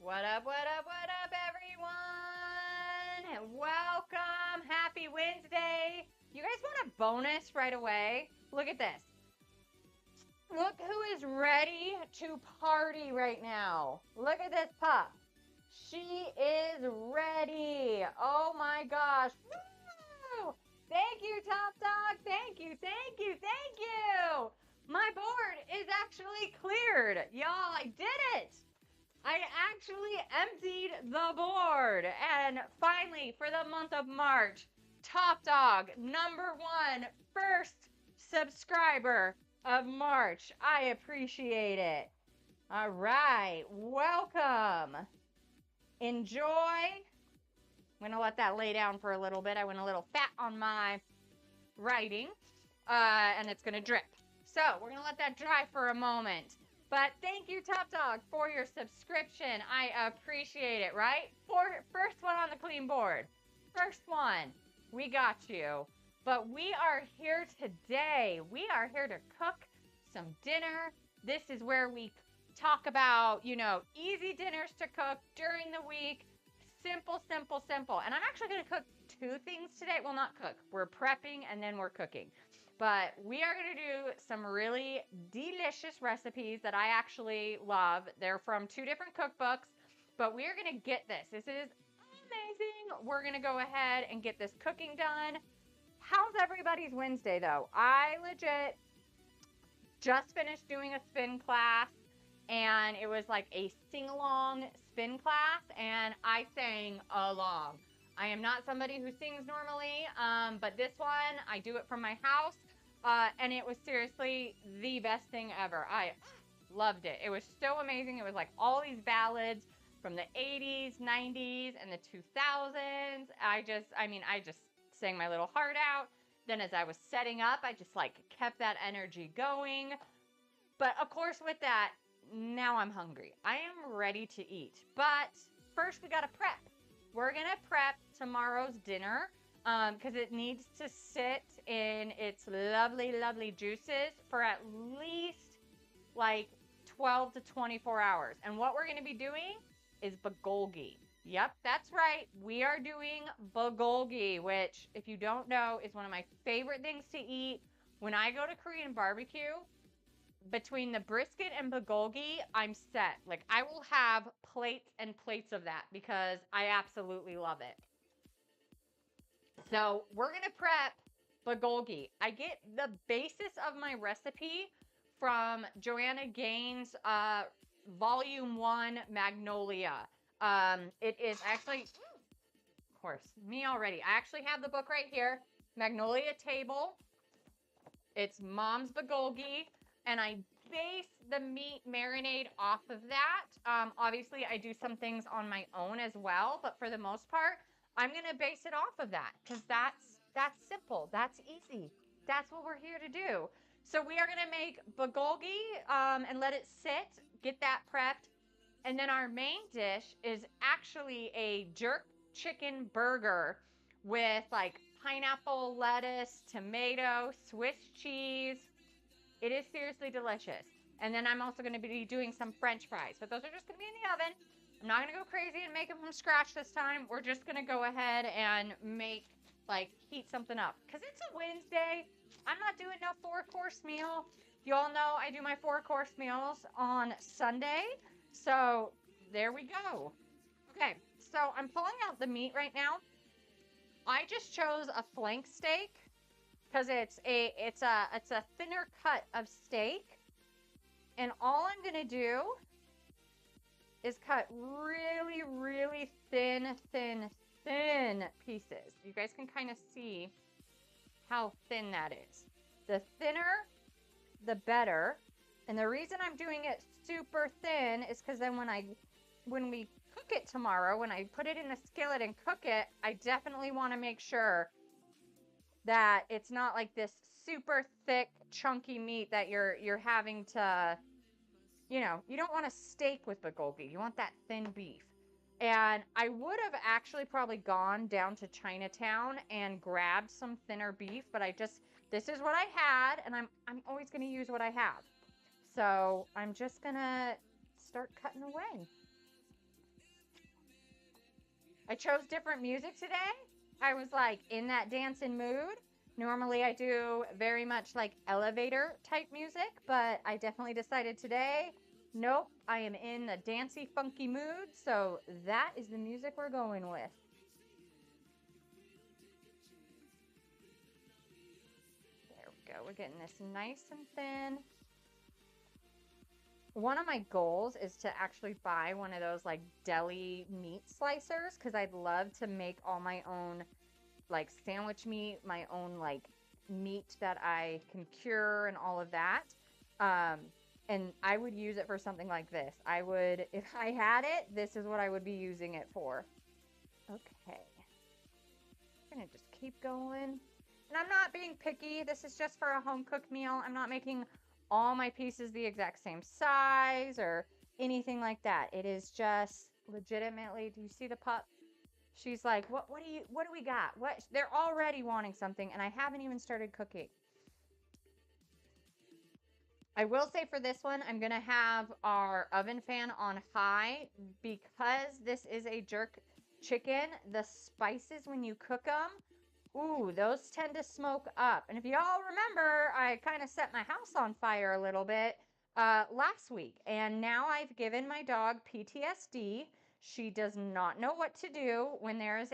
What up, everyone? Welcome. Happy Wednesday. You guys want a bonus right away? Look at this. Look who is ready to party right now. Look at this pup. She is ready. Oh my gosh. Woo! Thank you, Top Dog. Thank you, thank you, thank you. My board is actually cleared. Y'all, I did it. I actually emptied the board. And finally, for the month of March, Top Dog, #1, first subscriber of March. I appreciate it. All right, welcome. Enjoy. I'm going to let that lay down for a little bit. I went a little fat on my writing, and it's going to drip. So we're going to let that dry for a moment. But thank you, Top Dog, for your subscription. I appreciate it, right? First one on the clean board. First one. We got you. But we are here today. We are here to cook some dinner. This is where we talk about, easy dinners to cook during the week. Simple, simple, simple. And I'm actually going to cook 2 things today. Well, not cook. We're prepping and then we're cooking. But we are going to do some really delicious recipes that I actually love. They're from 2 different cookbooks, but we are going to get this. This is amazing. We're going to go ahead and get this cooking done. How's everybody's Wednesday, though? I legit just finished doing a spin class, and it was like a sing-along spin class, and I sang along. I am not somebody who sings normally, but this one, I do it from my house, and it was seriously the best thing ever. I loved it. It was so amazing. It was like all these ballads from the 80s, 90s, and the 2000s. I just sang my little heart out. Then as I was setting up, I just kept that energy going. But of course with that, now I'm hungry. I am ready to eat. But first we got to prep. We're going to prep tomorrow's dinner because it needs to sit in its lovely, lovely juices for at least 12 to 24 hours. And what we're going to be doing is bulgogi. Yep, that's right. We are doing bulgogi, which, if you don't know, is one of my favorite things to eat. When I go to Korean barbecue, between the brisket and bulgogi, I'm set. I will have plates and plates of that because I absolutely love it. So we're going to prep bulgogi. I get the basis of my recipe from Joanna Gaines' Volume 1 Magnolia. It is actually, of course, me already. I actually have the book right here, Magnolia Table. It's Mom's Bulgogi, and I base the meat marinade off of that. Obviously, I do some things on my own as well, but for the most part, I'm going to base it off of that because that's simple. That's easy. That's what we're here to do. So we are going to make bulgogi and let it sit, get that prepped. And then our main dish is actually a jerk chicken burger with pineapple, lettuce, tomato, Swiss cheese. It is seriously delicious. And then I'm also going to be doing some French fries, but those are just going to be in the oven. I'm not going to go crazy and make them from scratch this time. We're just going to go ahead and heat something up. Because it's a Wednesday. I'm not doing no 4-course meal. You all know I do my 4-course meals on Sunday. So there we go. Okay, so I'm pulling out the meat right now. I just chose a flank steak because it's a thinner cut of steak. And all I'm going to do is cut really, really thin pieces. You guys can kind of see how thin that is. The thinner, the better. And the reason I'm doing it super thin is because then when we cook it tomorrow, when I put it in the skillet and cook it, I definitely want to make sure that it's not like this super thick, chunky meat that you're having to, you don't want a steak with bulgogi. You want that thin beef. And I would have actually probably gone down to Chinatown and grabbed some thinner beef, but this is what I had, and I'm always going to use what I have. So I'm just going to start cutting away. I chose different music today. I was like in that dancing mood. Normally I do very much like elevator type music, but I definitely decided today, nope, I am in the dancey funky mood. So that is the music we're going with. There we go. We're getting this nice and thin. One of my goals is to actually buy one of those like deli meat slicers because I'd love to make all my own like sandwich meat, my own like meat that I can cure and all of that. Um, and I would use it for something like this. I would, if I had it, this is what I would be using it for. Okay. I'm gonna just keep going. And I'm not being picky. This is just for a home cooked meal. I'm not making all my pieces the exact same size or anything like that. It is just legitimately, do you see the pup? She's like, what do we got? What? They're already wanting something and I haven't even started cooking. I will say for this one, I'm going to have our oven fan on high because this is a jerk chicken. The spices when you cook them, ooh, those tend to smoke up. And if y'all remember, I kind of set my house on fire a little bit last week. And now I've given my dog PTSD. She does not know what to do when there is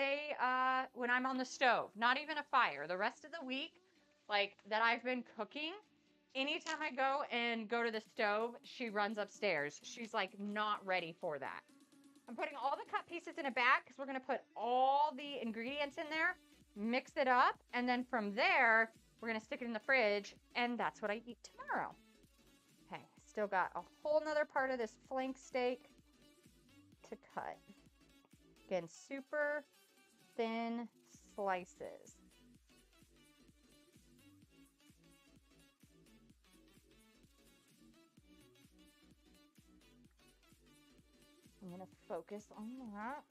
when I'm on the stove, not even a fire. The rest of the week, like that I've been cooking, anytime I go to the stove, she runs upstairs. She's like not ready for that. I'm putting all the cut pieces in a bag because we're going to put all the ingredients in there, mix it up, and then from there, we're going to stick it in the fridge, and that's what I eat tomorrow. Okay, still got a whole nother part of this flank steak to cut. Again, super thin slices. I'm going to focus on that.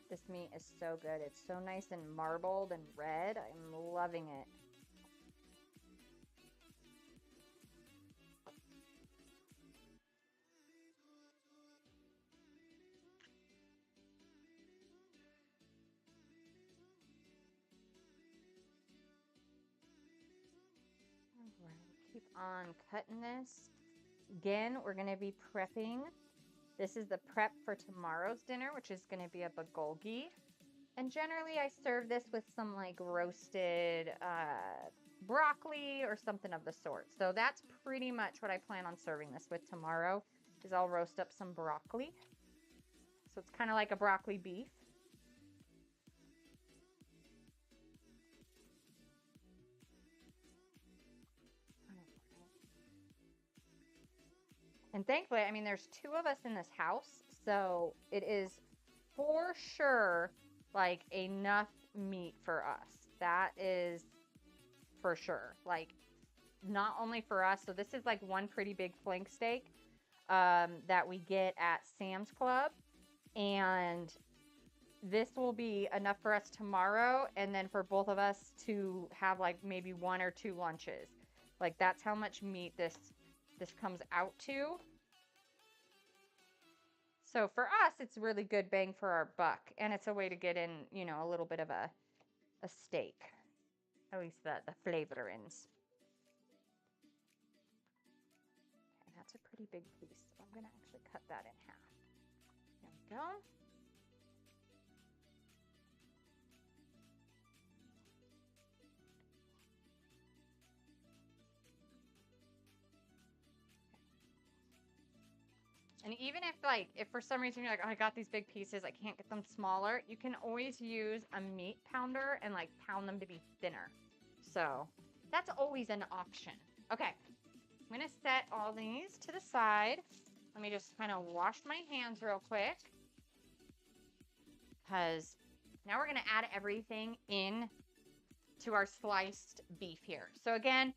This meat is so good. It's so nice and marbled and red. I'm loving it. All right, keep on cutting this. Again, we're going to be prepping. This is the prep for tomorrow's dinner, which is going to be a bulgogi. And generally, I serve this with some like roasted broccoli or something of the sort. So that's pretty much what I plan on serving this with tomorrow. Is I'll roast up some broccoli. So it's kind of like a broccoli beef. And thankfully, I mean, there's two of us in this house, so it is for sure like enough meat for us. That is for sure. Like not only for us, so this is like one pretty big flank steak that we get at Sam's Club, and this will be enough for us tomorrow, and then for both of us to have like maybe one or two lunches. Like that's how much meat this comes out to. So for us, it's really good bang for our buck, and it's a way to get in, you know, a little bit of a steak, at least the flavorings. And that's a pretty big piece, so I'm gonna actually cut that in half. There we go. And even if for some reason you're like, oh, I got these big pieces, I can't get them smaller, you can always use a meat pounder and like pound them to be thinner. So that's always an option. Okay, I'm gonna set all these to the side. Let me just kind of wash my hands real quick, because now we're gonna add everything in to our sliced beef here. So again,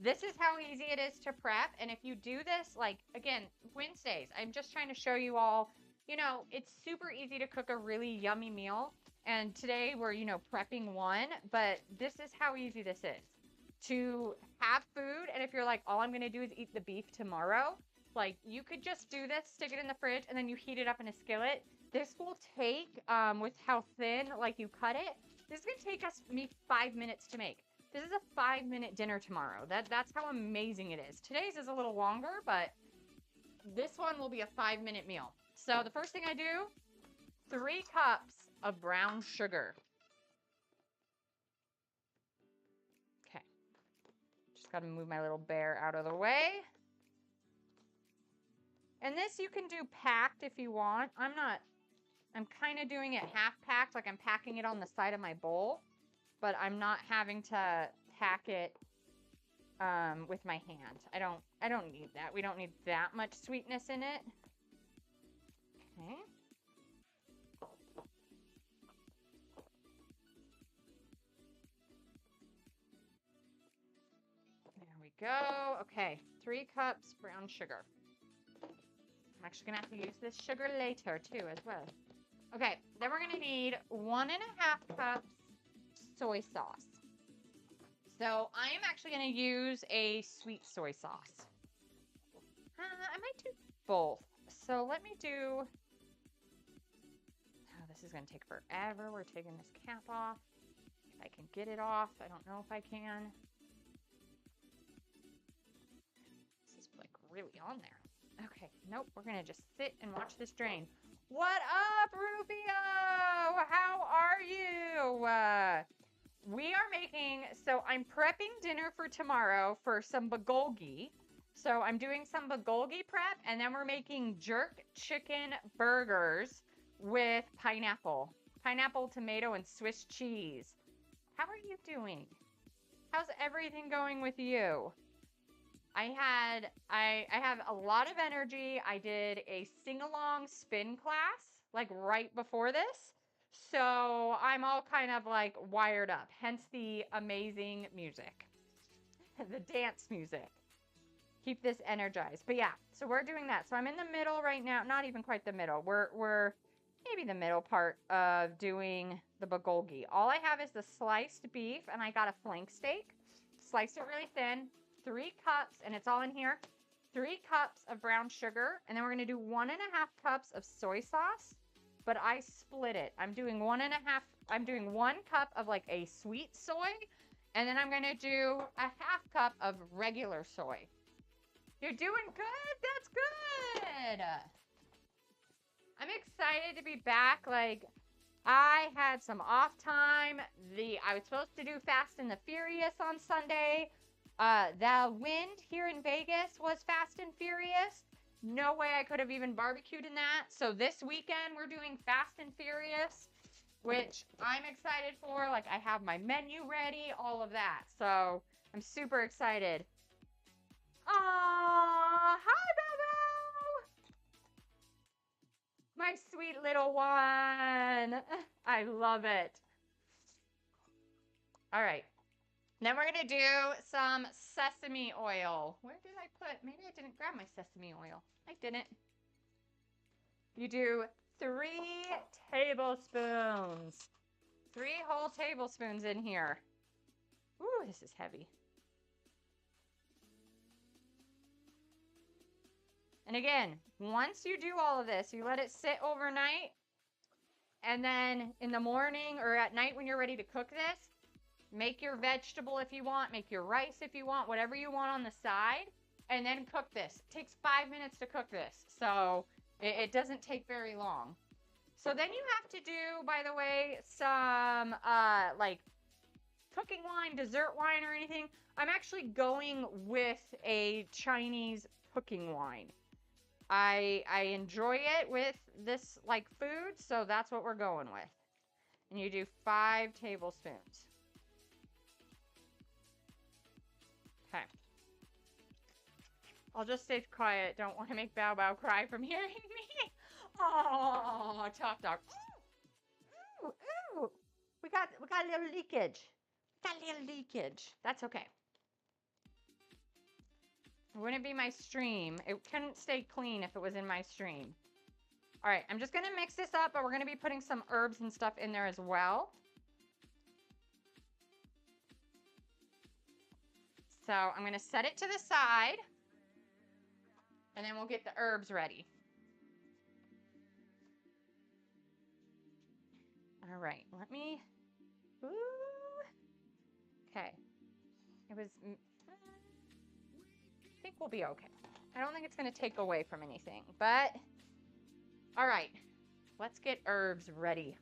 This is how easy it is to prep. And if you do this, like, again, Wednesdays, I'm just trying to show you all, it's super easy to cook a really yummy meal. And today we're, prepping one, but this is how easy this is to have food. And if you're like, all I'm going to do is eat the beef tomorrow, like you could just do this, stick it in the fridge, and then you heat it up in a skillet. This will take, with how thin, like you cut it, this is going to take me 5 minutes to make. This is a 5-minute dinner tomorrow. That's how amazing it is. Today's is a little longer, but this one will be a 5-minute meal. So the first thing I do, 3 cups of brown sugar. Okay. Just got to move my little bear out of the way. And this you can do packed if you want. I'm kind of doing it half packed, like I'm packing it on the side of my bowl, but I'm not having to pack it with my hand. I don't need that. We don't need that much sweetness in it. Okay. There we go. Okay, 3 cups brown sugar. I'm actually gonna have to use this sugar later too as well. Okay, then we're gonna need 1.5 cups soy sauce. So I am actually gonna use a sweet soy sauce. I might do both. So let me do, this is gonna take forever. We're taking this cap off. If I can get it off, I don't know if I can. This is like really on there. Okay, nope, we're gonna just sit and watch this drain. What up, Rufio? How are you? We are making, so I'm prepping dinner for tomorrow for some bulgogi. So I'm doing some bulgogi prep, and then we're making jerk chicken burgers with pineapple, tomato, and Swiss cheese. How are you doing? How's everything going with you? I have a lot of energy. I did a sing-along spin class like right before this. So I'm all kind of like wired up, hence the amazing music, the dance music. Keep this energized. But yeah, so we're doing that. So I'm in the middle right now, not even quite the middle. We're maybe the middle part of doing the bulgogi. All I have is the sliced beef, and I got a flank steak. Sliced it really thin. 3 cups, and it's all in here. 3 cups of brown sugar, and then we're gonna do 1.5 cups of soy sauce. But I split it. I'm doing 1.5. I'm doing 1 cup of like a sweet soy, and then I'm gonna do a 1/2 cup of regular soy. You're doing good. That's good. I'm excited to be back. Like, I had some off time. I was supposed to do Fast and the Furious on Sunday. The wind here in Vegas was Fast and Furious. No way I could have even barbecued in that. So this weekend we're doing Fast and Furious, which I'm excited for. Like, I have my menu ready, all of that. So I'm super excited. Aww, hi, Bebo! My sweet little one. I love it. All right. Then we're going to do some sesame oil. Where did I put? Maybe I didn't grab my sesame oil. I didn't. You do 3 tablespoons. 3 whole tablespoons in here. Ooh, this is heavy. And again, once you do all of this, you let it sit overnight. And then in the morning or at night when you're ready to cook this, make your vegetable if you want, make your rice if you want, whatever you want on the side, and then cook this. It takes 5 minutes to cook this, so it doesn't take very long. So then you have to do, by the way, some like cooking wine, dessert wine, or anything. I'm actually going with a Chinese cooking wine. I enjoy it with this like food, so that's what we're going with. And you do 5 tablespoons. Okay. I'll just stay quiet. Don't want to make Bao Bao cry from hearing me. Oh, top dog. Ooh, ooh. We got a little leakage. Got a little leakage. That's okay. It wouldn't be my stream. It couldn't stay clean if it was in my stream. All right, I'm just gonna mix this up, but we're gonna be putting some herbs and stuff in there as well. So I'm gonna set it to the side, and then we'll get the herbs ready. All right, let me, ooh. Okay, it was, I think we'll be okay. I don't think it's gonna take away from anything, but, all right, let's get herbs ready.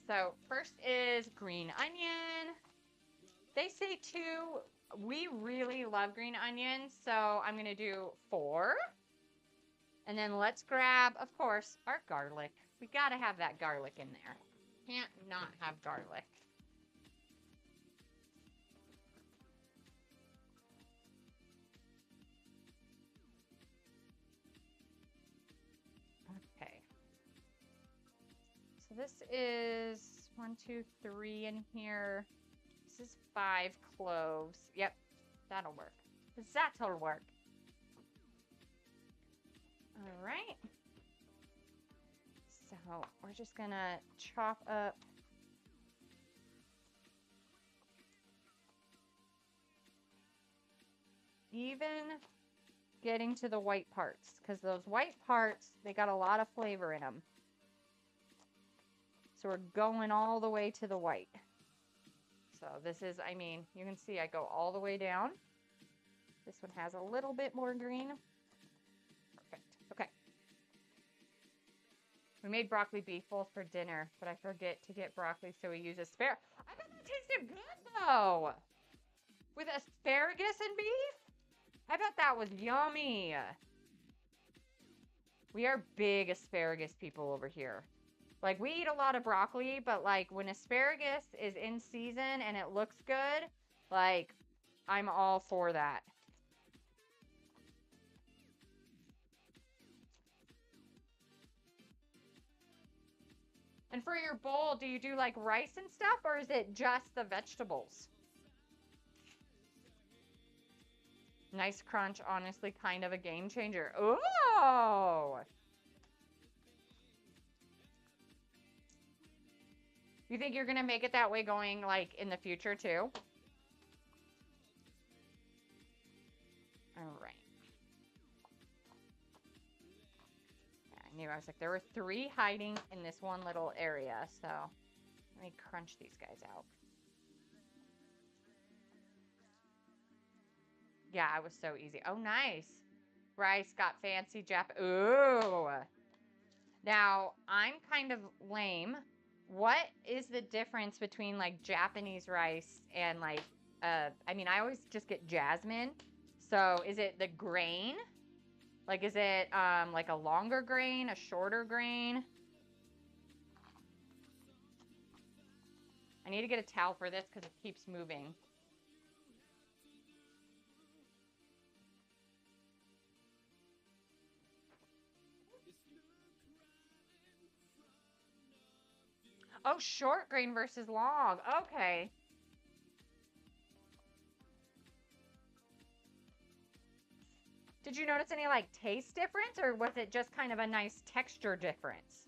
So first is green onion. They say 2. We really love green onions, so I'm gonna do 4. And then let's grab, of course, our garlic. We gotta have that garlic in there. Can't not have garlic. Okay. So this is 1, 2, 3 in here. This is 5 cloves. Yep, that'll work. That'll work. All right. So we're just gonna chop up even getting to the white parts, because those white parts, they got a lot of flavor in them. So we're going all the way to the white. So this is, I mean, you can see I go all the way down. This one has a little bit more green. Perfect. Okay. We made broccoli beef bowls for dinner, but I forget to get broccoli, so we use asparagus. I bet that tasted good, though. With asparagus and beef? I bet that was yummy. We are big asparagus people over here. Like, we eat a lot of broccoli, but, like, when asparagus is in season and it looks good, like, I'm all for that. And for your bowl, do you do, like, rice and stuff, or is it just the vegetables? Nice crunch, honestly, kind of a game changer. Oh! You think you're going to make it that way going, like, in the future, too? All right. Yeah, I knew. I was like, there were 3 hiding in this one little area, so let me crunch these guys out. Yeah, it was so easy. Oh, nice. Rice got fancy Ooh. Now, I'm kind of lame. What is the difference between, like, Japanese rice and, like, I mean, I always just get jasmine. So, is it the grain? Like, is it, like a longer grain, a shorter grain? I need to get a towel for this because it keeps moving. Oh, short grain versus long. Okay. Did you notice any, like, taste difference, or was it just kind of a nice texture difference?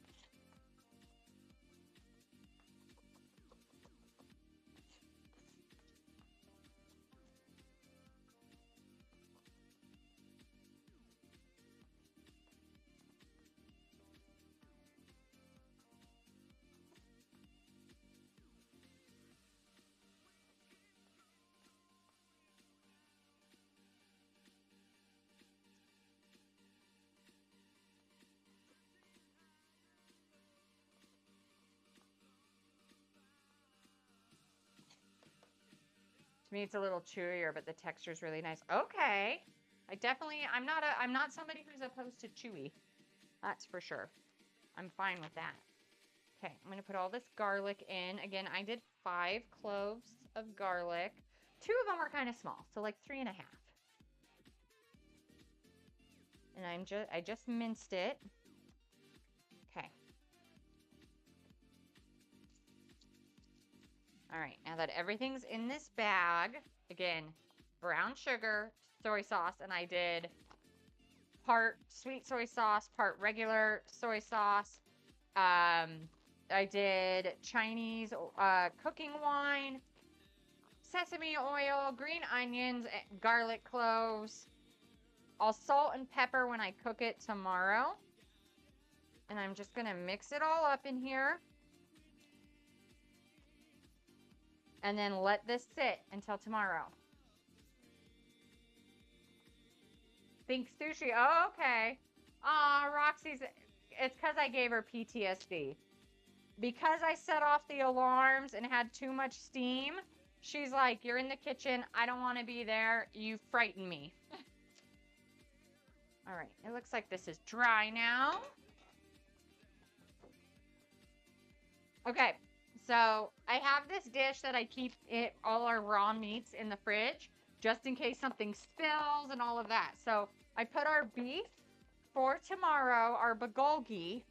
To me, it's a little chewier, but the texture is really nice. Okay. I'm not somebody who's opposed to chewy. That's for sure. I'm fine with that. Okay, I'm gonna put all this garlic in. Again, I did 5 cloves of garlic. 2 of them are kind of small, so like 3.5. And I just minced it. Okay. All right, now that everything's in this bag, again, brown sugar, soy sauce, and I did part sweet soy sauce, part regular soy sauce. I did Chinese cooking wine, sesame oil, green onions, garlic cloves. I'll salt and pepper when I cook it tomorrow. And I'm just going to mix it all up in here. And then let this sit until tomorrow. Think sushi. Oh, okay. Roxy's, it's because I gave her PTSD. Because I set off the alarms and had too much steam, she's like, you're in the kitchen. I don't want to be there. You frighten me. All right. It looks like this is dry now. Okay. So I have this dish that I keep all our raw meats in the fridge just in case something spills and all of that. So I put our beef for tomorrow, our bulgogi.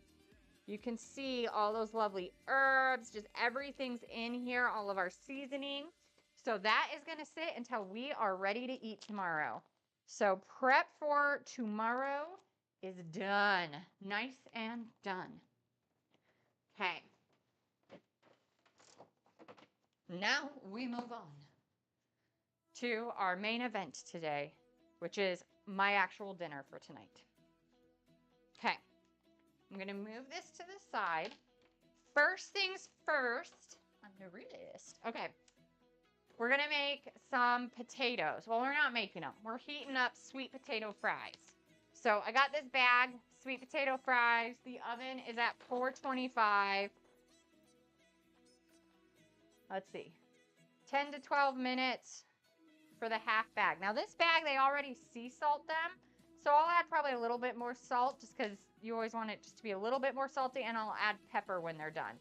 You can see all those lovely herbs, just everything's in here, all of our seasoning. So that is going to sit until we are ready to eat tomorrow. So prep for tomorrow is done. Nice and done. Okay. Now we move on to our main event today, which is my actual dinner for tonight. Okay. I'm going to move this to the side. First things first on the list. Okay. We're going to make some potatoes. Well, we're not making them. We're heating up sweet potato fries. So I got this bag, sweet potato fries. The oven is at 425. Let's see. 10 to 12 minutes for the half bag. Now this bag, they already sea salt them. So I'll add probably a little bit more salt just because you always want it just to be a little bit more salty, and I'll add pepper when they're done.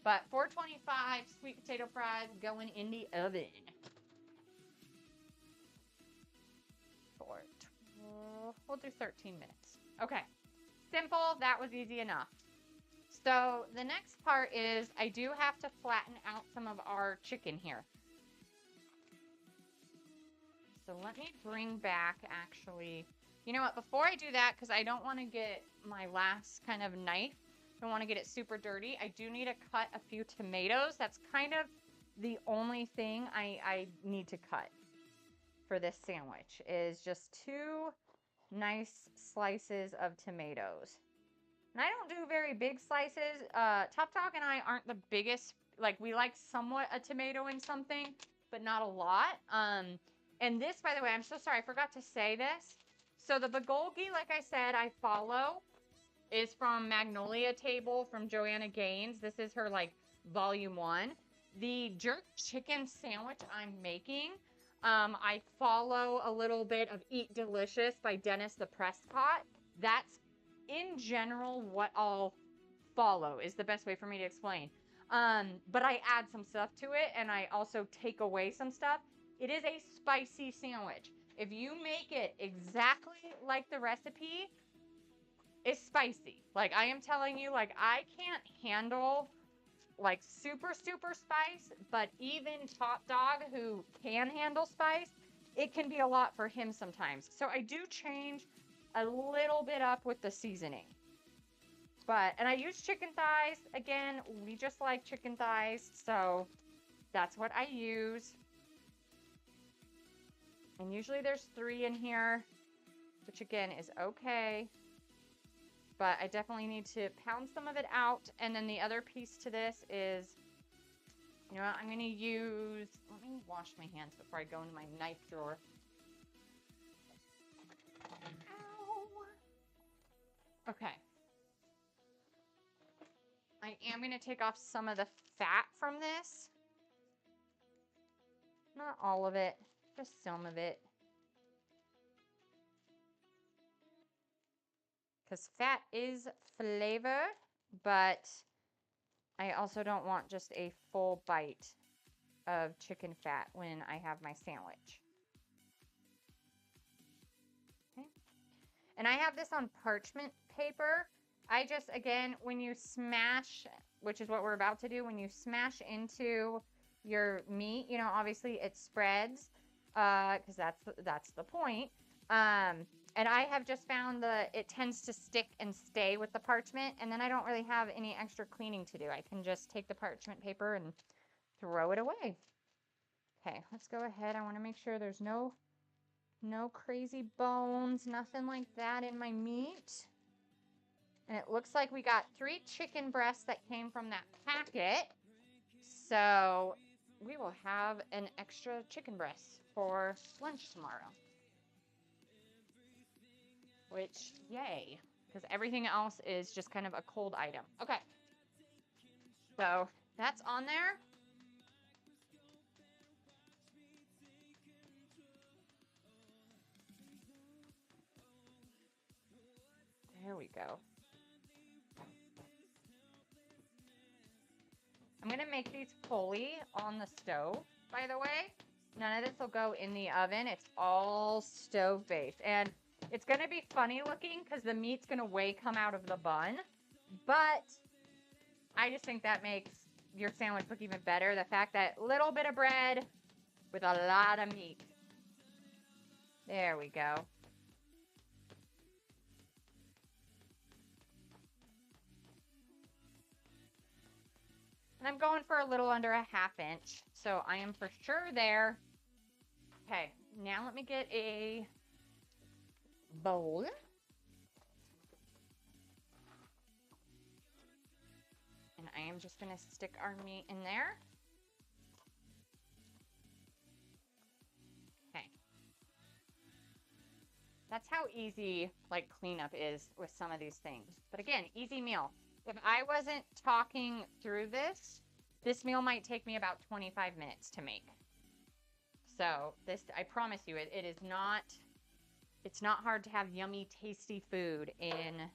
But 425 sweet potato fries going in the oven. We'll do 13 minutes. Okay. Simple. That was easy enough. So the next part is I do have to flatten out some of our chicken here. So let me bring back actually... You know what, before I do that, because I don't want to get my last kind of knife, I don't want to get it super dirty, I do need to cut a few tomatoes. That's kind of the only thing I need to cut for this sandwich, is just 2 nice slices of tomatoes. And I don't do very big slices. Top Dog and I aren't the biggest, like we like somewhat a tomato in something, but not a lot. And this, by the way, I'm so sorry, I forgot to say this. So the bulgogi, like I said, I follow, is from Magnolia Table from Joanna Gaines. This is her, like, volume 1. The jerk chicken sandwich I'm making, I follow a little bit of Eat Delicious by Dennis the Prescott. That's, in general, what I'll follow, is the best way for me to explain. But I add some stuff to it, and I also take away some stuff. It is a spicy sandwich. If you make it exactly like the recipe, it's spicy. Like, I am telling you, like, I can't handle, like, super, super spice, but even Top Dog, who can handle spice, it can be a lot for him sometimes. So I do change a little bit up with the seasoning. And I use chicken thighs. Again, we just like chicken thighs, so that's what I use. And usually there's 3 in here, which again is okay. But I definitely need to pound some of it out. And then the other piece to this is, you know what, I'm going to use, let me wash my hands before I go into my knife drawer. Ow. Okay. I am going to take off some of the fat from this. Not all of it. Just some of it. Because fat is flavor, but I also don't want just a full bite of chicken fat when I have my sandwich. Okay. And I have this on parchment paper. I just, again, when you smash, which is what we're about to do, when you smash into your meat, you know, obviously it spreads, because that's the point. And I have just found that it tends to stick and stay with the parchment, and then I don't really have any extra cleaning to do. I can just take the parchment paper and throw it away. Okay, let's go ahead. I want to make sure there's no crazy bones, nothing like that in my meat. And it looks like we got 3 chicken breasts that came from that packet. So we will have an extra chicken breast for lunch tomorrow. Which, yay, because everything else is just kind of a cold item. Okay, so that's on there. There we go. I'm going to make these fully on the stove, by the way. None of this will go in the oven. It's all stove-based. And it's going to be funny looking because the meat's going to way come out of the bun. But I just think that makes your sandwich look even better. The fact that little bit of bread with a lot of meat. There we go. And I'm going for a little under a 1/2 inch. So I am for sure there. Okay, now let me get a bowl. And I am just going to stick our meat in there. Okay. That's how easy, like, cleanup is with some of these things. But again, easy meal. If I wasn't talking through this meal might take me about 25 minutes to make. So this, I promise you, it is not, it's not hard to have yummy, tasty food in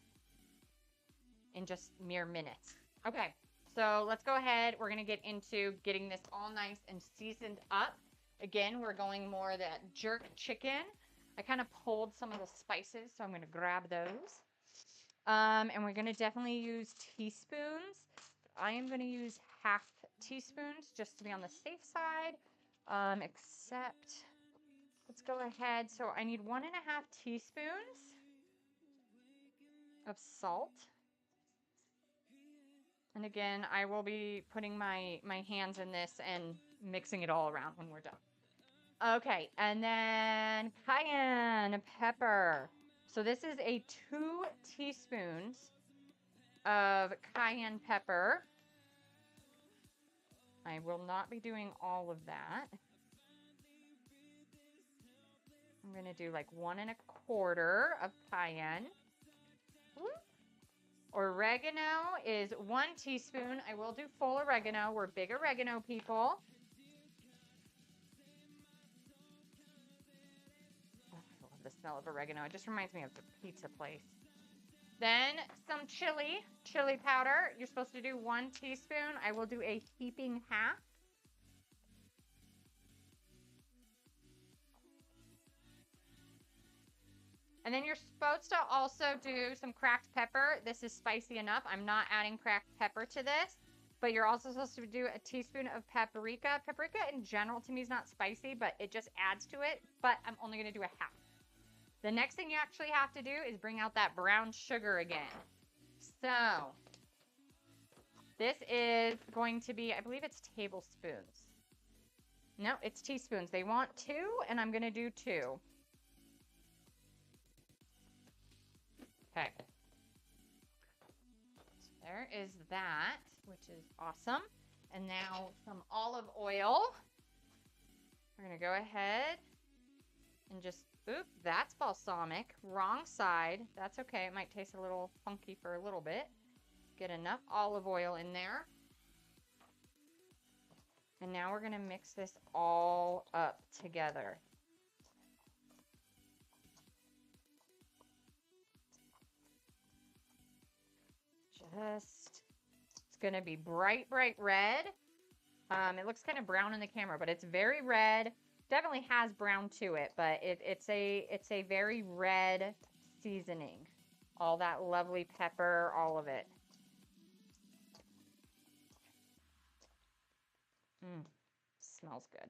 just mere minutes. Okay, so let's go ahead. We're gonna get into getting this all nice and seasoned up. Again, we're going more that jerk chicken. I kind of pulled some of the spices, so I'm gonna grab those. And we're gonna definitely use teaspoons. I am gonna use 1/2 teaspoons just to be on the safe side. Except, let's go ahead. So I need 1 1/2 teaspoons of salt. And again, I will be putting my hands in this and mixing it all around when we're done. Okay, and then cayenne pepper. So this is a 2 teaspoons of cayenne pepper. I will not be doing all of that. I'm going to do like 1 1/4 of cayenne. Oregano is 1 teaspoon. I will do full oregano. We're big oregano people. Oh, I love the smell of oregano. It just reminds me of the pizza place. Then some chili powder. You're supposed to do 1 teaspoon. I will do a heaping 1/2. And then you're supposed to also do some cracked pepper. This is spicy enough. I'm not adding cracked pepper to this, but you're also supposed to do a teaspoon of paprika. Paprika in general to me is not spicy, but it just adds to it. But I'm only going to do a 1/2. The next thing you actually have to do is bring out that brown sugar again. So this is going to be, I believe it's tablespoons. No, it's teaspoons. They want 2, and I'm going to do 2. Okay. So there is that, which is awesome. And now some olive oil. We're going to go ahead and just, oop, that's balsamic. Wrong side. That's okay. It might taste a little funky for a little bit. Get enough olive oil in there. And now we're going to mix this all up together. It's going to be bright, bright red. It looks kind of brown in the camera, but it's very red. Definitely has brown to it, but it's a very red seasoning. All that lovely pepper, all of it. smells good.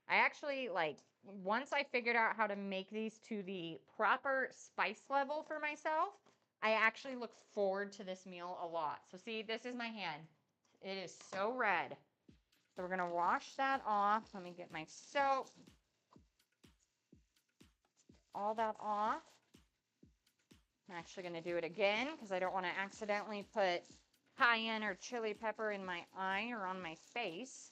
I actually, like, once I figured out how to make these to the proper spice level for myself, I actually look forward to this meal a lot. So see, this is my hand. It is so red. So we're going to wash that off. Let me get my soap. All that off. I'm actually going to do it again because I don't want to accidentally put cayenne or chili pepper in my eye or on my face.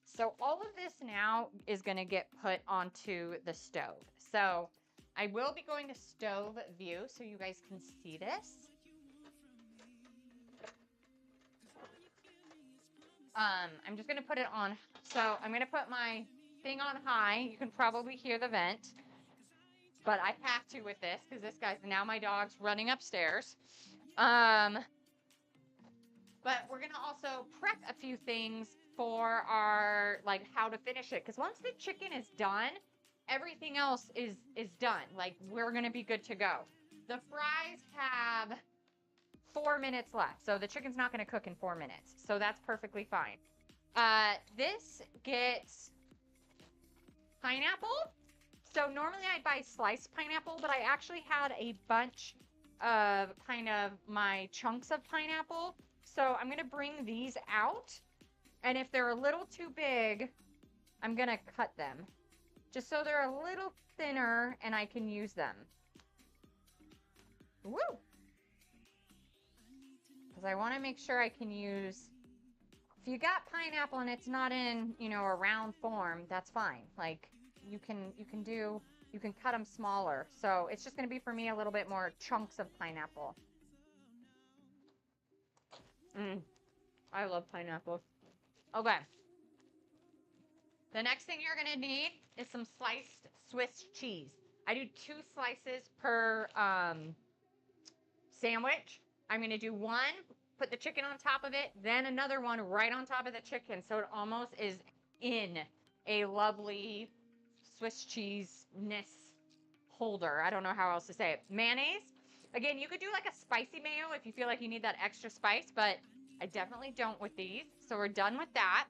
So all of this now is going to get put onto the stove. So I will be going to stove view so you guys can see this. I'm just going to put it on. So I'm going to put my thing on high. You can probably hear the vent, but I have to with this because this guy's now my dog's running upstairs. But we're going to also prep a few things for our, like, how to finish it. Because once the chicken is done, everything else is done. Like, we're going to be good to go. The fries have 4 minutes left. So the chicken's not going to cook in 4 minutes. So that's perfectly fine. This gets pineapple. So normally I'd buy sliced pineapple, but I actually had a bunch of kind of my chunks of pineapple. So I'm going to bring these out. And if they're a little too big, I'm going to cut them. Just so they're a little thinner and I can use them. Woo! Because I want to make sure I can use... If you got pineapple and it's not in, you know, a round form, that's fine. Like, you can cut them smaller. So it's just going to be for me a little bit more chunks of pineapple. I love pineapple. Okay. The next thing you're going to need is some sliced Swiss cheese. I do 2 slices per sandwich. I'm going to do one, put the chicken on top of it, then another one right on top of the chicken. So it almost is in a lovely Swiss cheese-ness holder. I don't know how else to say it. Mayonnaise. Again, you could do like a spicy mayo if you feel like you need that extra spice, but I definitely don't with these. So we're done with that.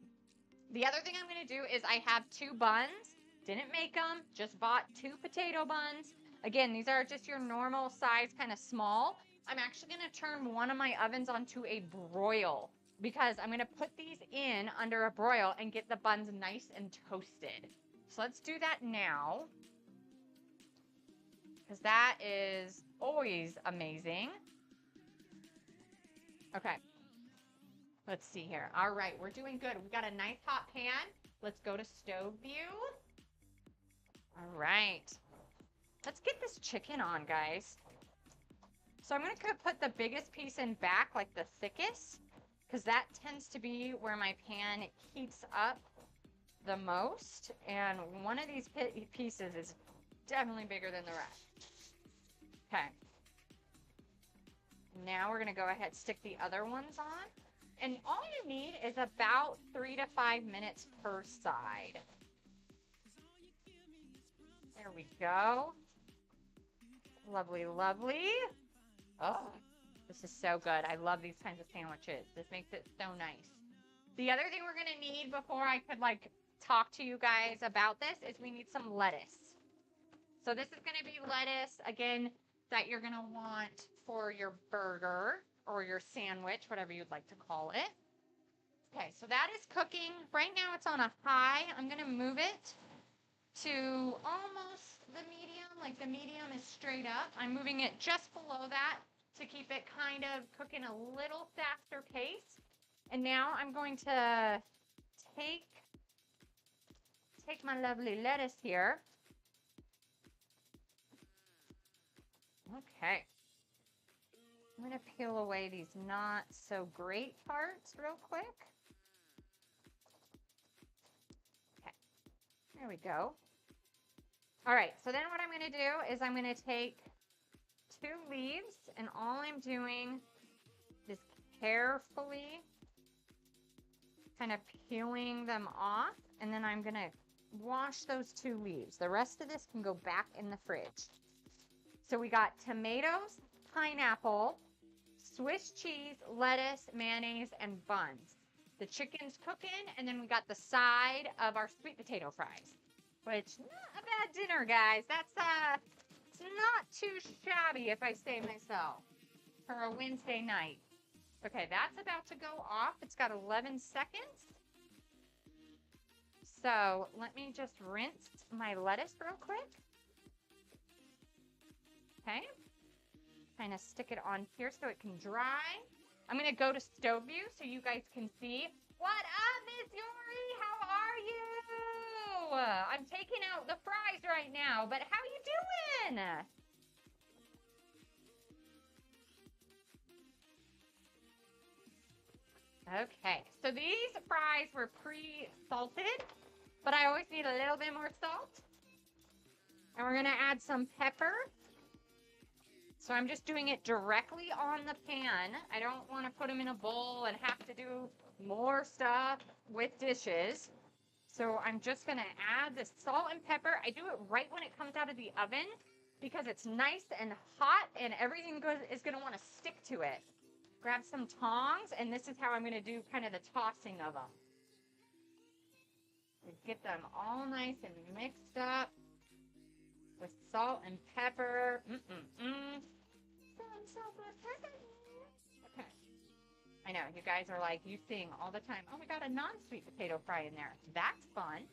The other thing I'm going to do is I have 2 buns. Didn't make them, just bought 2 potato buns. Again, these are just your normal size, kind of small. I'm actually going to turn one of my ovens onto a broil because I'm going to put these in under a broil and get the buns nice and toasted. So let's do that now because that is always amazing. Okay. Let's see here. All right, we're doing good. We've got a nice hot pan. Let's go to stove view. All right. Let's get this chicken on, guys. So I'm going to put the biggest piece in back, like the thickest, because that tends to be where my pan heats up the most. And one of these pieces is definitely bigger than the rest. Okay. Now we're going to go ahead and stick the other ones on. And all you need is about 3 to 5 minutes per side. There we go. Lovely, lovely. Oh, this is so good. I love these kinds of sandwiches. This makes it so nice. The other thing we're going to need before I could like talk to you guys about this is we need some lettuce. So this is going to be lettuce, again, that you're going to want for your burger or your sandwich, whatever you'd like to call it. Okay, so that is cooking. Right now it's on a high. I'm going to move it to almost the medium, like the medium is straight up. I'm moving it just below that to keep it kind of cooking a little faster pace. And now I'm going to take my lovely lettuce here. Okay. I'm going to peel away these not so great parts real quick. Okay, there we go. All right, so then what I'm going to do is I'm going to take 2 leaves, and all I'm doing is carefully kind of peeling them off, and then I'm going to wash those 2 leaves. The rest of this can go back in the fridge. So we got tomatoes, pineapple, Swiss cheese, lettuce, mayonnaise, and buns. The chicken's cooking, and then we got the side of our sweet potato fries, which not a bad dinner, guys. That's it's not too shabby if I say myself for a Wednesday night. Okay, that's about to go off. It's got 11 seconds. So let me just rinse my lettuce real quick. Okay. Kind of stick it on here so it can dry. I'm going to go to stove view so you guys can see. What up, Miss Yori? How are you? I'm taking out the fries right now, but how you doing? Okay, so these fries were pre-salted, but I always need a little bit more salt. And we're going to add some pepper. So I'm just doing it directly on the pan. I don't want to put them in a bowl and have to do more stuff with dishes. So I'm just going to add the salt and pepper. I do it right when it comes out of the oven because it's nice and hot and everything is going to want to stick to it. Grab some tongs, and this is how I'm going to do kind of the tossing of them. Get them all nice and mixed up with salt and pepper. Okay. I know, you guys are like, you sing all the time, oh, we got a non-sweet potato fry in there. That's fun.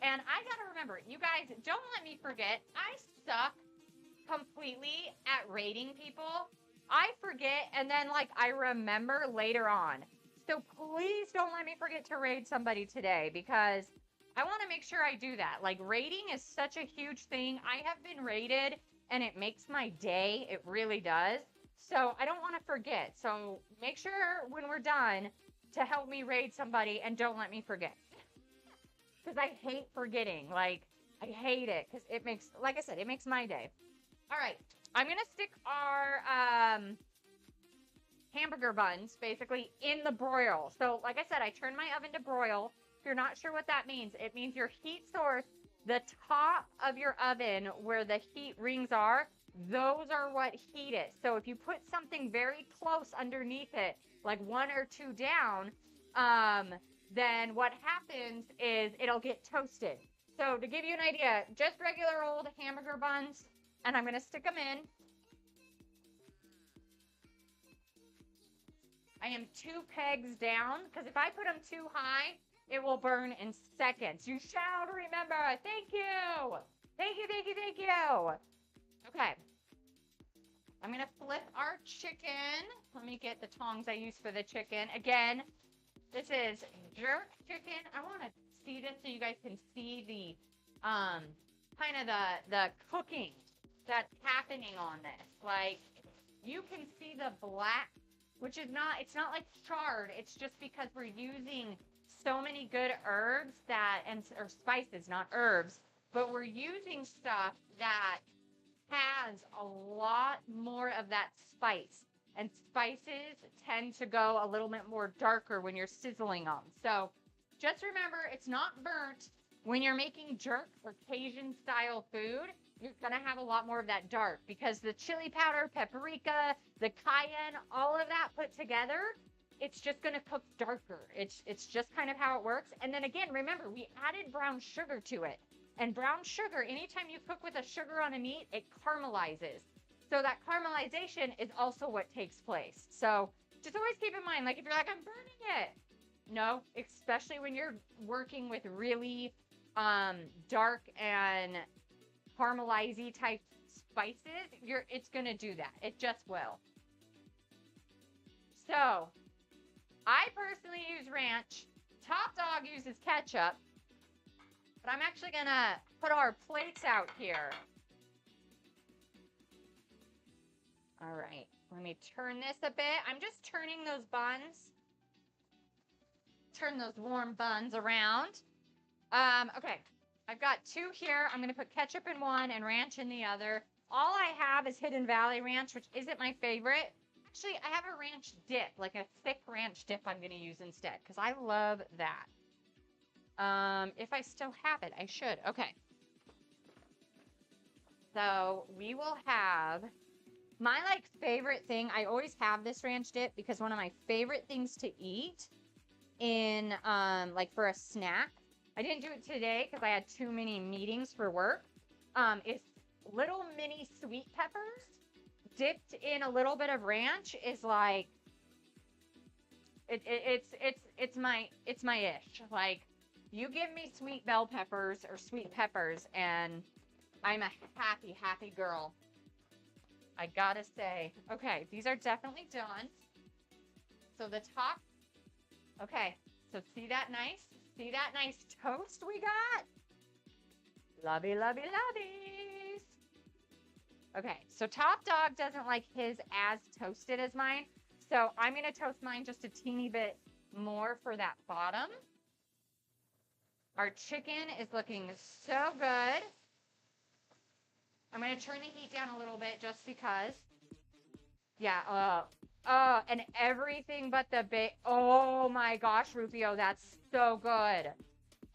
And I got to remember, you guys, don't let me forget, I suck completely at rating people. I forget, and then, like, I remember later on. So please don't let me forget to rate somebody today, because I want to make sure I do that. Like, rating is such a huge thing. I have been rated, and it makes my day. It really does. So I don't want to forget. So make sure when we're done to help me rate somebody, and don't let me forget. Because I hate forgetting. Like, I hate it. Because it makes, like I said, it makes my day. All right. I'm going to stick our hamburger buns, basically, in the broil. So, like I said, I turned my oven to broil. If you're not sure what that means, it means your heat source, the top of your oven where the heat rings are, those are what heat it. So if you put something very close underneath it, like 1 or 2 down, then what happens is it'll get toasted. So to give you an idea, just regular old hamburger buns, and I'm going to stick them in. I am 2 pegs down, because if I put them too high, it will burn in seconds. You shall remember. Thank you. Thank you, thank you, thank you. Okay. I'm going to flip our chicken. Let me get the tongs I use for the chicken. Again, this is jerk chicken. I want to see this so you guys can see the kind of the cooking that's happening on this. Like, you can see the black, which is not, it's not like charred. It's just because we're using so many good herbs or spices, not herbs, but we're using stuff that has a lot more of that spice. And spices tend to go a little bit more darker when you're sizzling them. So just remember, it's not burnt. When you're making jerk or Cajun style food, you're going to have a lot more of that dark because the chili powder, paprika, the cayenne, all of that put together, it's just going to cook darker. It's just kind of how it works. And then again, remember, we added brown sugar to it. And brown sugar, anytime you cook with a sugar on a meat, it caramelizes. So that caramelization is also what takes place. So just always keep in mind, like if you're like, I'm burning it. No, especially when you're working with really dark and caramelizy type spices, it's going to do that. It just will. So I personally use ranch. Top Dog uses ketchup. But I'm actually going to put our plates out here. All right. Let me turn this a bit. I'm just turning those buns. Turn those warm buns around. Okay. I've got 2 here. I'm going to put ketchup in one and ranch in the other. All I have is Hidden Valley Ranch, which isn't my favorite. Actually, I have a ranch dip, like a thick ranch dip I'm going to use instead, because I love that. If I still have it, I should. Okay. So we will have My like favorite thing, I always have this ranch dip because one of my favorite things to eat in like for a snack. I didn't do it today because I had too many meetings for work. Is little mini sweet peppers dipped in a little bit of ranch is like it's my ish. Like you give me sweet bell peppers or sweet peppers and I'm a happy girl. I gotta say. Okay, these are definitely done. So the top. Okay, so see that nice? See that nice toast we got? Lovey. Okay, so Top Dog doesn't like his as toasted as mine. So I'm going to toast mine just a teeny bit more for that bottom. Our chicken is looking so good. I'm going to turn the heat down a little bit just because. Yeah, and everything but the oh my gosh, Rufio, that's so good.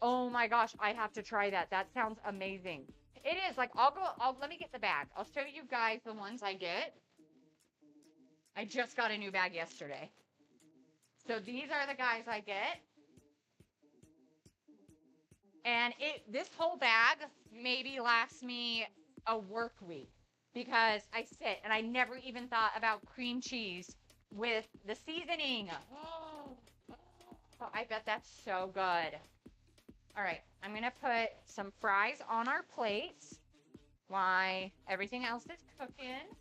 Oh my gosh, I have to try that. That sounds amazing. It is like, let me get the bag. I'll show you guys the ones I get. I just got a new bag yesterday. So these are the guys I get. And this whole bag maybe lasts me a work week because I sit and I never even thought about cream cheese with the seasoning. Oh, I bet that's so good. All right, I'm going to put some fries on our plates while everything else is cooking.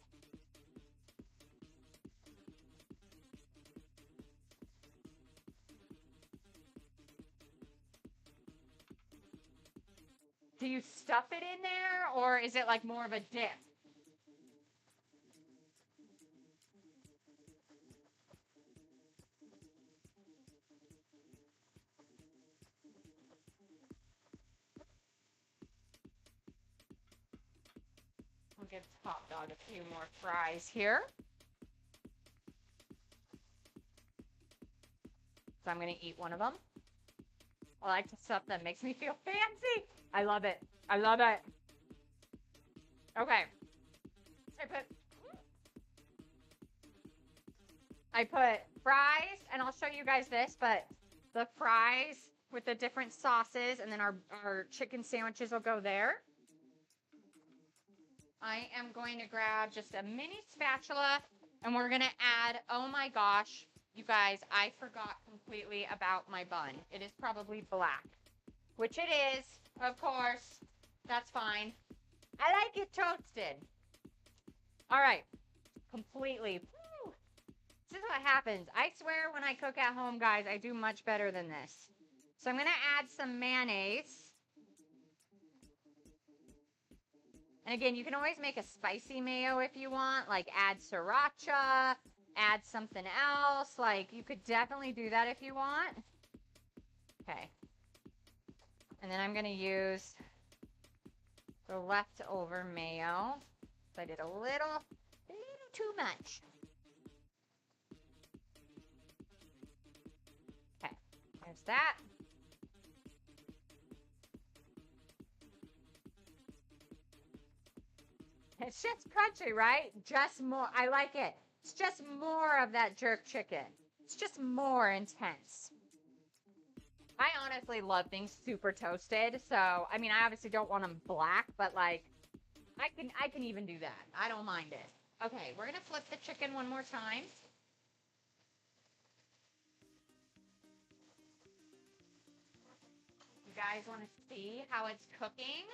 Do you stuff it in there or is it like more of a dip? We'll give Top Dog a few more fries here. So I'm going to eat one of them. I like the stuff that makes me feel fancy. I love it. I love it. Okay. I put fries, and I'll show you guys this, but the fries with the different sauces, and then our chicken sandwiches will go there. I am going to grab just a mini spatula, and we're going to add, oh my gosh, you guys, I forgot completely about my bun. It is probably black, which it is, of course. That's fine. I like it toasted. All right, completely. Woo. This is what happens. I swear when I cook at home, guys, I do much better than this. So I'm going to add some mayonnaise. And again, you can always make a spicy mayo if you want, like add sriracha, add something else. Like you could definitely do that if you want. Okay. And then I'm going to use the leftover mayo. So I did a little too much. Okay, there's that. It's just crunchy, right? Just more. I like it. It's just more of that jerk chicken. It's just more intense. I honestly love things super toasted. So, I mean, I obviously don't want them black, but like, I can even do that. I don't mind it. Okay, we're going to flip the chicken one more time. You guys want to see how it's cooking?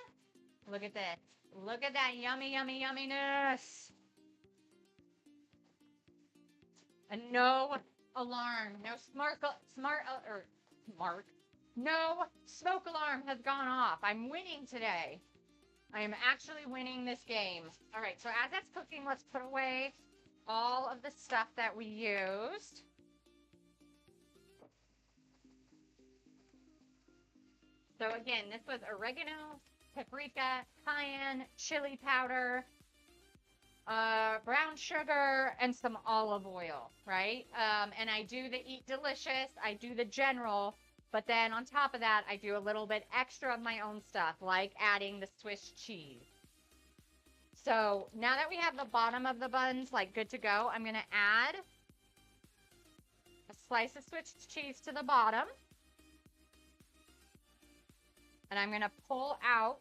Look at this. Look at that yumminess. And no alarm, no no smoke alarm has gone off. I'm winning today. I am actually winning this game. All right, so as that's cooking, let's put away all of the stuff that we used. So again, this was oregano, paprika, cayenne, chili powder, brown sugar, and some olive oil, right? And I do the Eat Delicious, I do the general, but then on top of that, I do a little bit extra of my own stuff, like adding the Swiss cheese. So now that we have the bottom of the buns like good to go, I'm going to add a slice of Swiss cheese to the bottom. And I'm going to pull out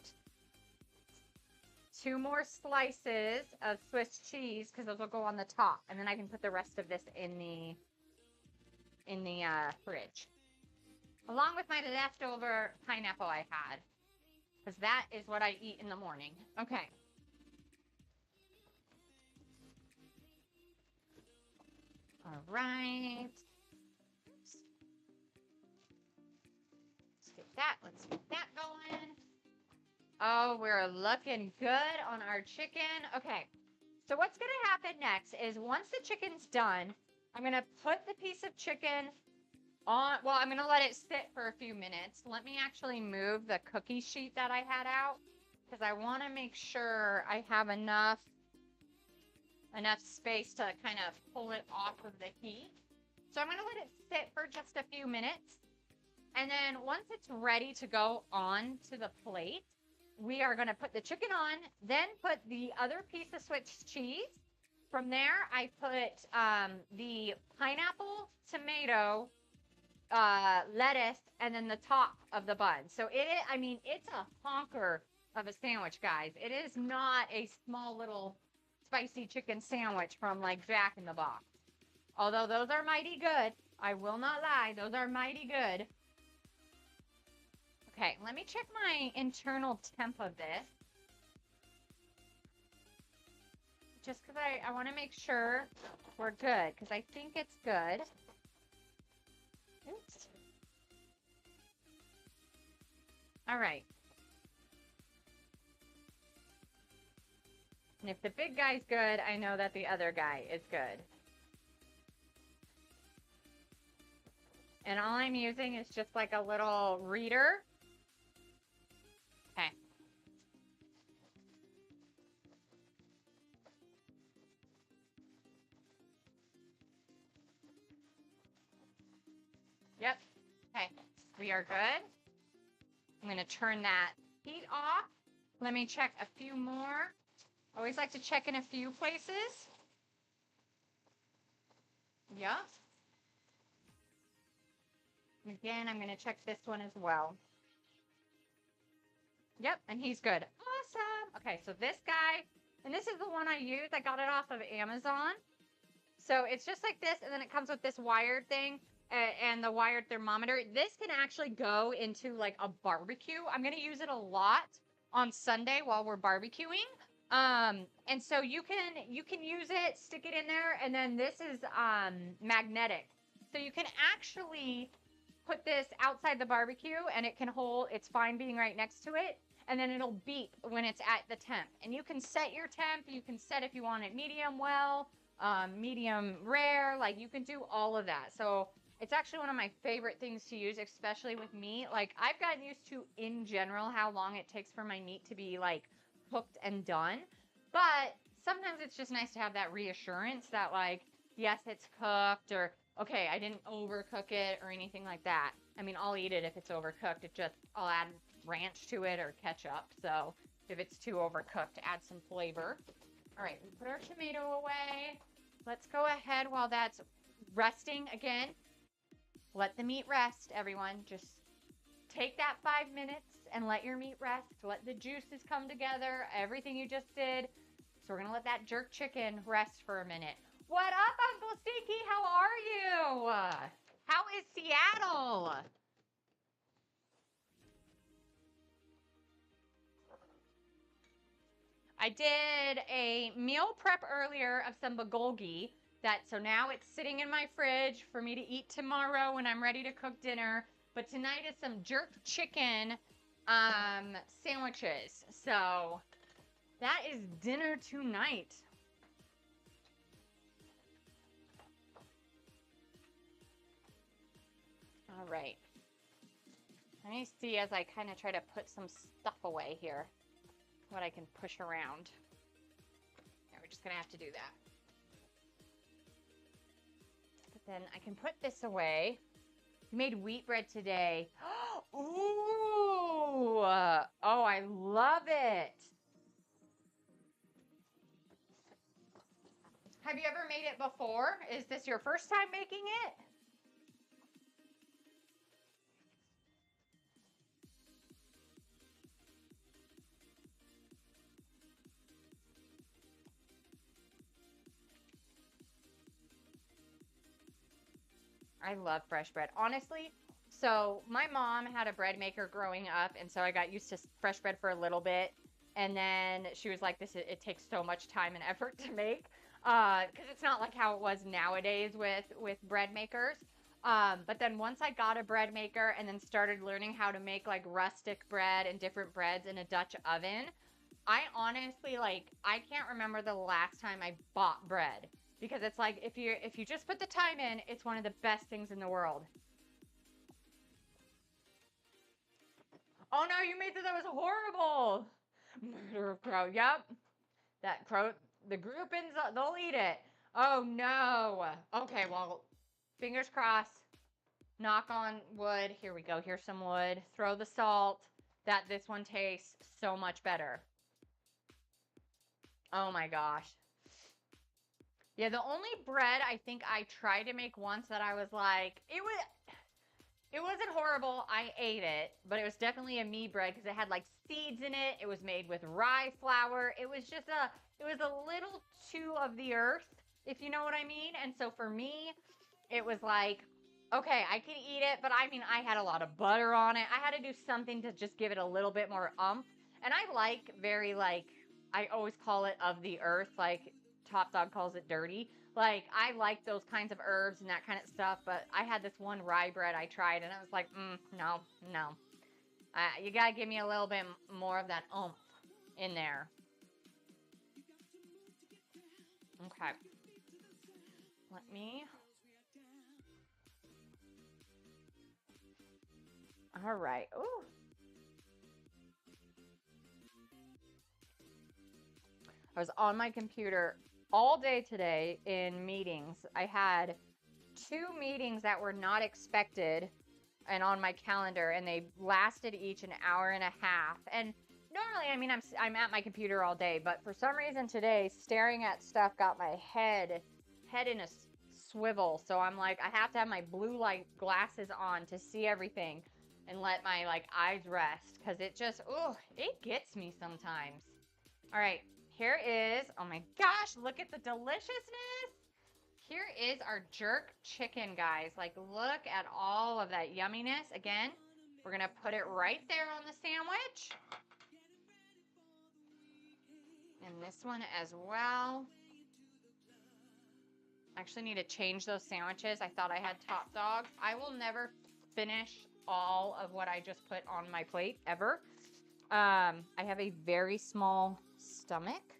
2 more slices of Swiss cheese because those will go on the top. And then I can put the rest of this in the fridge. Along with my leftover pineapple I had. Because that is what I eat in the morning. Okay. All right. Let's get that going. Oh, we're looking good on our chicken. Okay. So what's going to happen next is once the chicken's done, I'm going to put the piece of chicken on, well, I'm going to let it sit for a few minutes. Let me actually move the cookie sheet that I had out because I want to make sure I have enough space to kind of pull it off of the heat. So I'm going to let it sit for just a few minutes. And then once it's ready to go on to the plate, we are going to put the chicken on, then put the other piece of Swiss cheese. From there, I put the pineapple, tomato, lettuce, and then the top of the bun. So it's a honker of a sandwich, guys. It is not a small little spicy chicken sandwich from like Jack in the Box. Although those are mighty good. I will not lie. Those are mighty good. Okay, let me check my internal temp of this. Just because I want to make sure we're good, because I think it's good. Oops. All right. And if the big guy's good, I know that the other guy is good. And all I'm using is just like a little reader. Okay. Yep. Okay. We are good. I'm going to turn that heat off. Let me check a few more. I always like to check in a few places. Yep. Again, I'm going to check this one as well. Yep, and he's good. Awesome. Okay, so this guy, and this is the one I used. I got it off of Amazon. So it's just like this, and then it comes with this wired thing and the wired thermometer. This can actually go into like a barbecue. I'm going to use it a lot on Sunday while we're barbecuing. And so you can use it, stick it in there, and then this is magnetic. So you can actually put this outside the barbecue and it can hold, it's fine being right next to it, and then it'll beep when it's at the temp. And you can set your temp, you can set if you want it medium well, medium rare, like you can do all of that. So it's actually one of my favorite things to use, especially with meat. Like I've gotten used to in general how long it takes for my meat to be like cooked and done. But sometimes it's just nice to have that reassurance that like, yes, it's cooked, or okay, I didn't overcook it or anything like that. I mean, I'll eat it if it's overcooked. I'll add ranch to it or ketchup. So if it's too overcooked, add some flavor. All right, we put our tomato away. Let's go ahead while that's resting again. Let the meat rest, everyone. Just take that 5 minutes and let your meat rest. Let the juices come together, everything you just did. So we're going to let that jerk chicken rest for a minute. What up, Uncle Stinky? How are you? How is Seattle? I did a meal prep earlier of some bulgogi. So now it's sitting in my fridge for me to eat tomorrow when I'm ready to cook dinner. But tonight is some jerk chicken sandwiches. So that is dinner tonight. All right. Let me see as I kind of try to put some stuff away here, what I can push around. Yeah, we're just going to have to do that. But then I can put this away. Made wheat bread today. Ooh! Oh, I love it. Have you ever made it before? Is this your first time making it? I love fresh bread. Honestly, so my mom had a bread maker growing up, and so I got used to fresh bread for a little bit. And then she was like, "This it takes so much time and effort to make, because it's not like how it was nowadays with bread makers." But then once I got a bread maker and then started learning how to make like rustic bread and different breads in a Dutch oven, I honestly like I can't remember the last time I bought bread because it's like if you just put the time in, it's one of the best things in the world. Oh no, you made that was horrible. Murder of crow. Yep. That crow the groupings they'll eat it. Oh no. Okay, well, fingers crossed. Knock on wood. Here we go. Here's some wood. Throw the salt. That this one tastes so much better. Oh my gosh. Yeah, the only bread I think I tried to make once that I was like, it wasn't horrible. I ate it, but it was definitely a me bread because it had like seeds in it. It was made with rye flour. It was a little too of the earth, if you know what I mean. And so for me, it was like, okay, I can eat it, but I mean, I had a lot of butter on it. I had to do something to just give it a little bit more umph. And I like very like, I always call it of the earth, like Top Dog calls it dirty. Like, I like those kinds of herbs and that kind of stuff, but I had this one rye bread I tried, and I was like, no, no. You gotta give me a little bit more of that oomph in there. Okay. Let me. All right. Ooh. I was on my computer all day today in meetings. I had two meetings that were not expected and on my calendar, and they lasted each an hour and a half. And normally, I mean, I'm at my computer all day, but for some reason today, staring at stuff got my head in a swivel. So I'm like, I have to have my blue light glasses on to see everything and let my like eyes rest because it just, oh, it gets me sometimes. All right, here is, oh my gosh, look at the deliciousness. Here is our jerk chicken, guys. Like, look at all of that yumminess. Again, we're going to put it right there on the sandwich. And this one as well. I actually need to change those sandwiches. I thought I had Top Dog. I will never finish all of what I just put on my plate, ever. I have a very small stomach,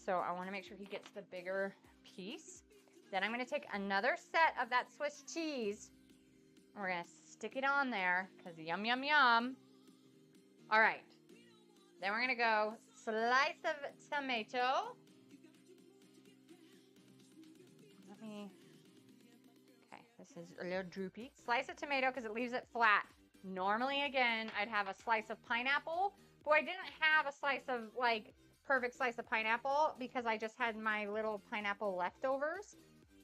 so I want to make sure he gets the bigger piece. Then I'm going to take another set of that Swiss cheese. And we're going to stick it on there because yum, yum, yum. All right. Then we're going to go slice of tomato. Okay, this is a little droopy. Slice of tomato because it leaves it flat. Normally, again, I'd have a slice of pineapple. But I didn't have a slice of, like, perfect slice of pineapple because I just had my little pineapple leftovers.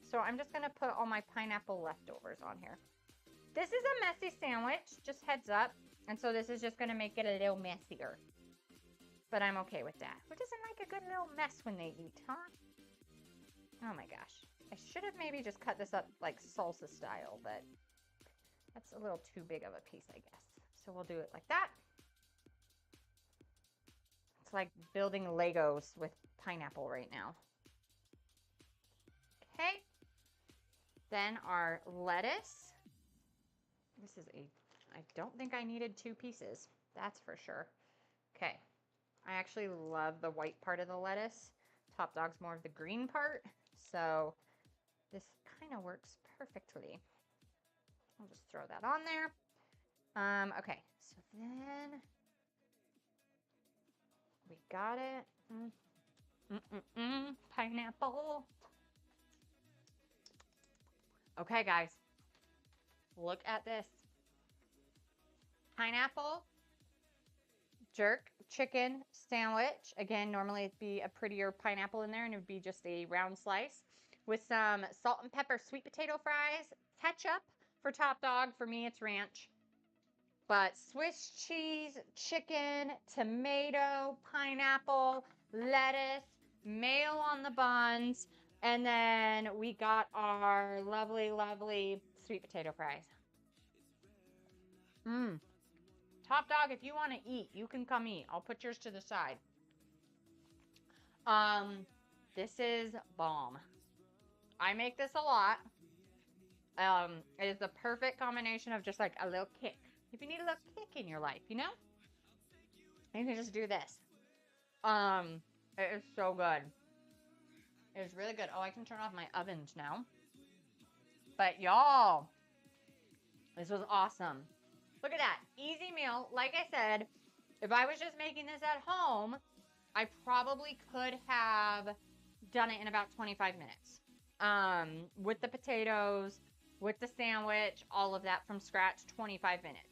So I'm just going to put all my pineapple leftovers on here. This is a messy sandwich, just heads up. And so this is just going to make it a little messier. But I'm okay with that. Who doesn't like a good little mess when they eat, huh? Oh my gosh. I should have maybe just cut this up like salsa style, but that's a little too big of a piece, I guess. So we'll do it like that. It's like building Legos with pineapple right now. Okay. Then our lettuce. This is I don't think I needed two pieces. That's for sure. Okay. I actually love the white part of the lettuce. Top Dog's more of the green part. So this kind of works perfectly. I'll just throw that on there. Okay, so then we got it. Pineapple. Okay, guys, look at this. Pineapple, jerk chicken sandwich. Again, normally it'd be a prettier pineapple in there and it would be just a round slice with some salt and pepper sweet potato fries, ketchup for top dog. For me, it's ranch. But Swiss cheese, chicken, tomato, pineapple, lettuce, mayo on the buns, and then we got our lovely, lovely sweet potato fries. Top dog, if you want to eat, you can come eat. I'll put yours to the side. This is bomb. I make this a lot. It is the perfect combination of just like a little kick. If you need a little kick in your life, you know? You can just do this. It is so good. It is really good. Oh, I can turn off my ovens now. But y'all, this was awesome. Look at that. Easy meal. Like I said, if I was just making this at home, I probably could have done it in about 25 minutes. With the potatoes, with the sandwich, all of that from scratch, 25 minutes.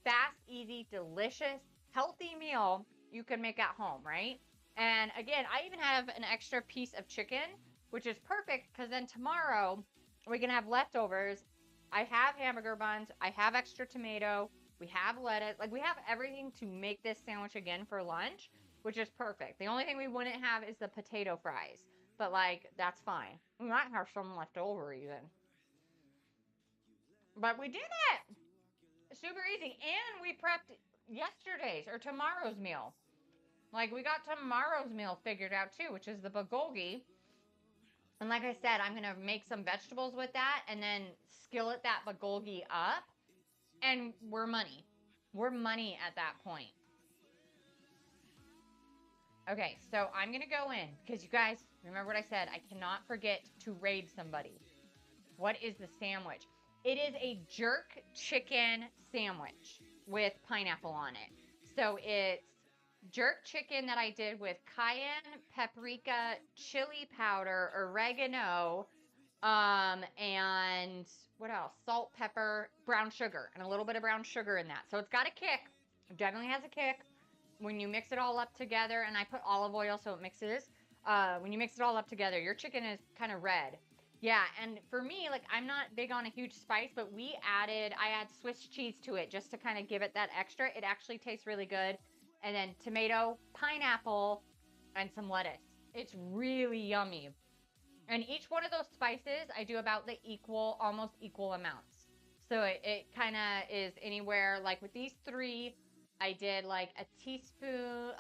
Fast, easy, delicious, healthy meal you can make at home, right? And again, I even have an extra piece of chicken, which is perfect because then tomorrow we can have leftovers. I have hamburger buns. I have extra tomato. We have lettuce. Like, we have everything to make this sandwich again for lunch, which is perfect. The only thing we wouldn't have is the potato fries. But, like, that's fine. We might have some left over even. But we did it! Super easy. And we prepped yesterday's or tomorrow's meal. Like, we got tomorrow's meal figured out too, which is the bulgogi. And like I said, I'm going to make some vegetables with that and then skillet that bulgogi up. And we're money. We're money at that point. Okay, so I'm going to go in because you guys, remember what I said, I cannot forget to raid somebody. What is the sandwich? It is a jerk chicken sandwich with pineapple on it. So it's jerk chicken that I did with cayenne, paprika, chili powder, oregano, and what else? Salt, pepper, brown sugar, and a little bit of brown sugar in that. So it's got a kick. It definitely has a kick. When you mix it all up together, and I put olive oil so it mixes. When you mix it all up together, your chicken is kind of red. Yeah, and for me, like, I'm not big on a huge spice, but I add Swiss cheese to it just to kind of give it that extra. It actually tastes really good. And then tomato, pineapple, and some lettuce. It's really yummy. And each one of those spices, I do about the almost equal amounts. So it kind of is anywhere, like with these three, I did like a teaspoon,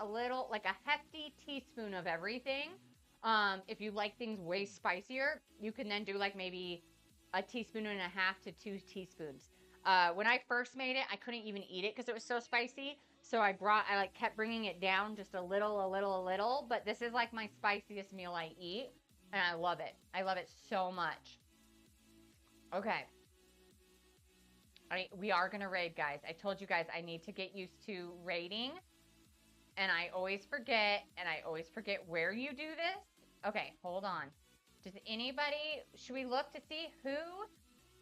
like a hefty teaspoon of everything. If you like things way spicier, you can then do like maybe a teaspoon and a half to 2 teaspoons. When I first made it, I couldn't even eat it because it was so spicy. So I like kept bringing it down just a little. But this is like my spiciest meal I eat. And I love it. I love it so much. Okay. We are going to raid, guys. I told you guys I need to get used to raiding. And I always forget. And I always forget where you do this. Okay, hold on. Should we look to see who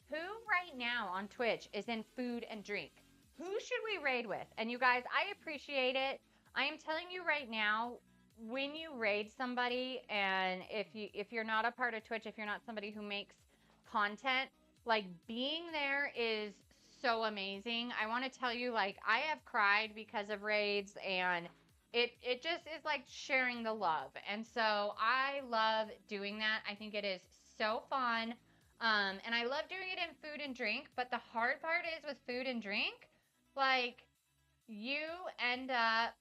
right now on Twitch is in food and drink? Who should we raid with? And you guys, I appreciate it. I am telling you right now, when you raid somebody, and if you're not a part of Twitch, if you're not somebody who makes content, like, being there is so amazing. I want to tell you, like, I have cried because of raids, and it just is like sharing the love. And so I love doing that. I think it is so fun. And I love doing it in food and drink, but the hard part is with food and drink, like, you end up,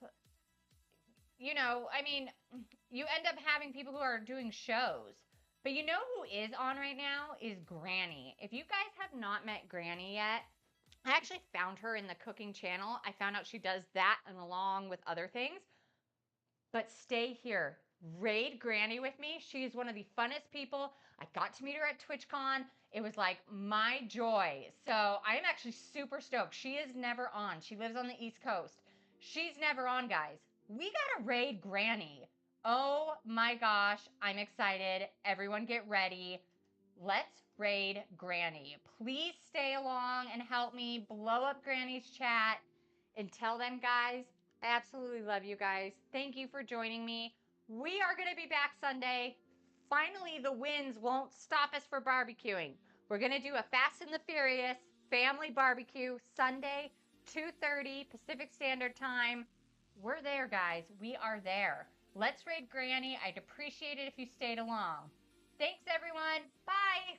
you end up having people who are doing shows. But you know who is on right now is Granny. If you guys have not met Granny yet, I actually found her in the cooking channel. I found out she does that and along with other things. But stay here. Raid Granny with me. She's one of the funnest people. I got to meet her at TwitchCon. It was like my joy. So I am actually super stoked. She is never on. She lives on the East Coast. She's never on, guys. We got to raid Granny. Oh my gosh. I'm excited. Everyone get ready. Let's raid Granny. Please stay along and help me blow up Granny's chat. Until then, guys, Absolutely love you guys. Thank you for joining me. We are going to be back Sunday. Finally, the winds won't stop us for barbecuing. We're going to do a Fast and the Furious family barbecue Sunday, 2:30 Pacific Standard Time. We're there, guys. We are there. Let's raid Granny. I'd appreciate it if you stayed along. Thanks, everyone. Bye.